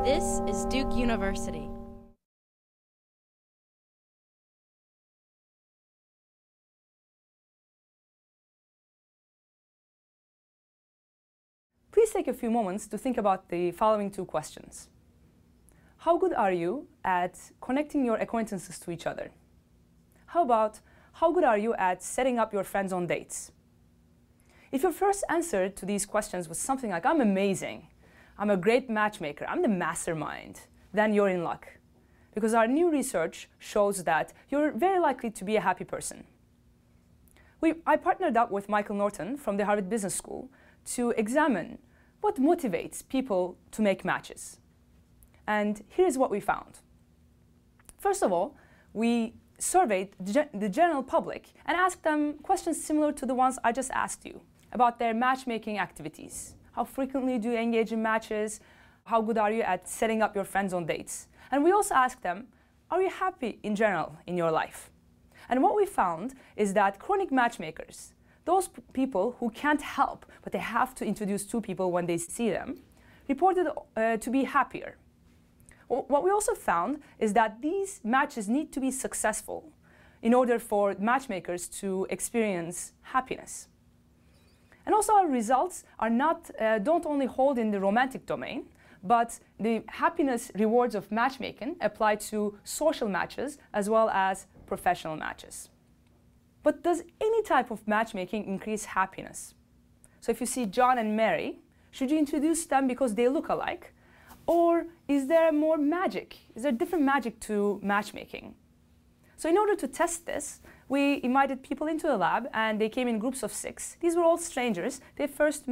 This is Duke University. Please take a few moments to think about the following two questions. How good are you at connecting your acquaintances to each other? How about, how good are you at setting up your friends on dates? If your first answer to these questions was something like, I'm amazing, I'm a great matchmaker, I'm the mastermind, then you're in luck. Because our new research shows that you're very likely to be a happy person. I partnered up with Michael Norton from the Harvard Business School to examine what motivates people to make matches. And here's what we found. First of all, we surveyed the general public and asked them questions similar to the ones I just asked you about their matchmaking activities. How frequently do you engage in matches? How good are you at setting up your friends on dates? And we also asked them, are you happy in general in your life? And what we found is that chronic matchmakers, those people who can't help, but they have to introduce two people when they see them, reported to be happier. What we also found is that these matches need to be successful in order for matchmakers to experience happiness. And also our results are don't only hold in the romantic domain, but the happiness rewards of matchmaking apply to social matches as well as professional matches. But does any type of matchmaking increase happiness? So if you see John and Mary, should you introduce them because they look alike? Or is there more magic? Is there different magic to matchmaking? So in order to test this, we invited people into the lab, and they came in groups of 6. These were all strangers. They first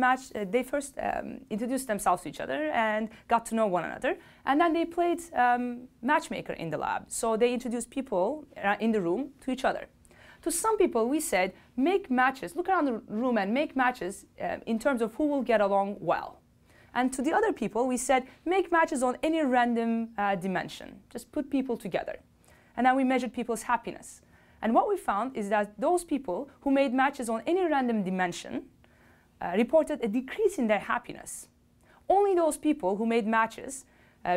introduced themselves to each other and got to know one another. And then they played matchmaker in the lab. So they introduced people in the room to each other. To some people, we said, make matches, look around the room and make matches in terms of who will get along well. And to the other people, we said, make matches on any random dimension. Just put people together. And then we measured people's happiness. And what we found is that those people who made matches on any random dimension reported a decrease in their happiness. Only those people who made matches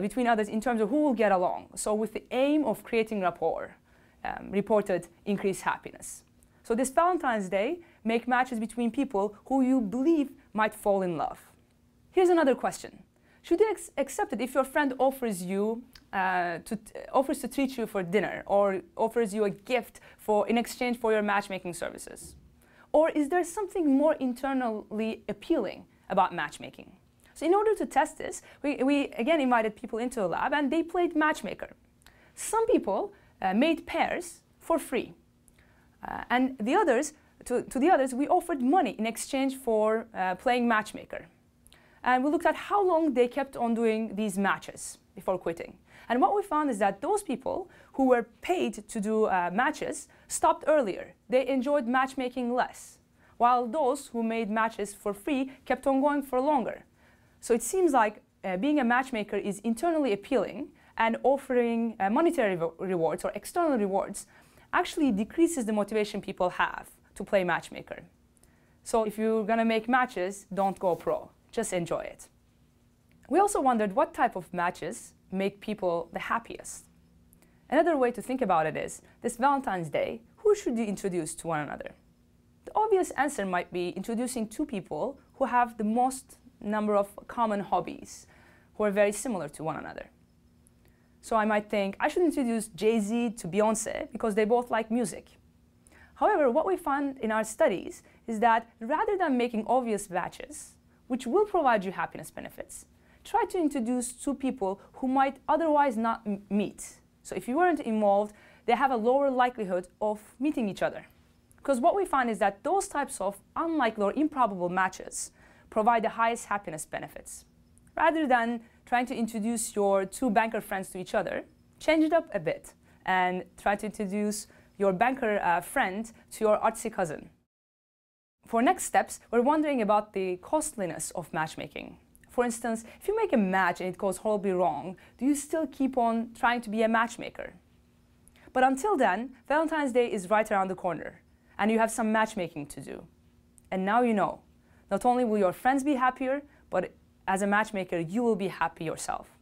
between others in terms of who will get along, so with the aim of creating rapport, reported increased happiness. So this Valentine's Day, make matches between people who you believe might fall in love. Here's another question. Should you accept it if your friend offers to treat you for dinner or offers you a gift in exchange for your matchmaking services? Or is there something more internally appealing about matchmaking? So in order to test this, we again invited people into the lab, and they played matchmaker. Some people made pairs for free. And to the others, we offered money in exchange for playing matchmaker. And we looked at how long they kept on doing these matches before quitting. And what we found is that those people who were paid to do matches stopped earlier. They enjoyed matchmaking less, while those who made matches for free kept on going for longer. So it seems like being a matchmaker is internally appealing, and offering monetary rewards or external rewards actually decreases the motivation people have to play matchmaker. So if you're going to make matches, don't go pro. Just enjoy it. We also wondered what type of matches make people the happiest. Another way to think about it is, this Valentine's Day, who should you introduce to one another? The obvious answer might be introducing two people who have the most number of common hobbies, who are very similar to one another. So I might think, I should introduce Jay-Z to Beyoncé because they both like music. However, what we found in our studies is that rather than making obvious matches, which will provide you happiness benefits, try to introduce two people who might otherwise not meet. So if you weren't involved, they have a lower likelihood of meeting each other. Because what we find is that those types of unlikely or improbable matches provide the highest happiness benefits. Rather than trying to introduce your two banker friends to each other, change it up a bit and try to introduce your banker friend to your artsy cousin. For next steps, we're wondering about the costliness of matchmaking. For instance, if you make a match and it goes horribly wrong, do you still keep on trying to be a matchmaker? But until then, Valentine's Day is right around the corner, and you have some matchmaking to do. And now you know, not only will your friends be happier, but as a matchmaker, you will be happy yourself.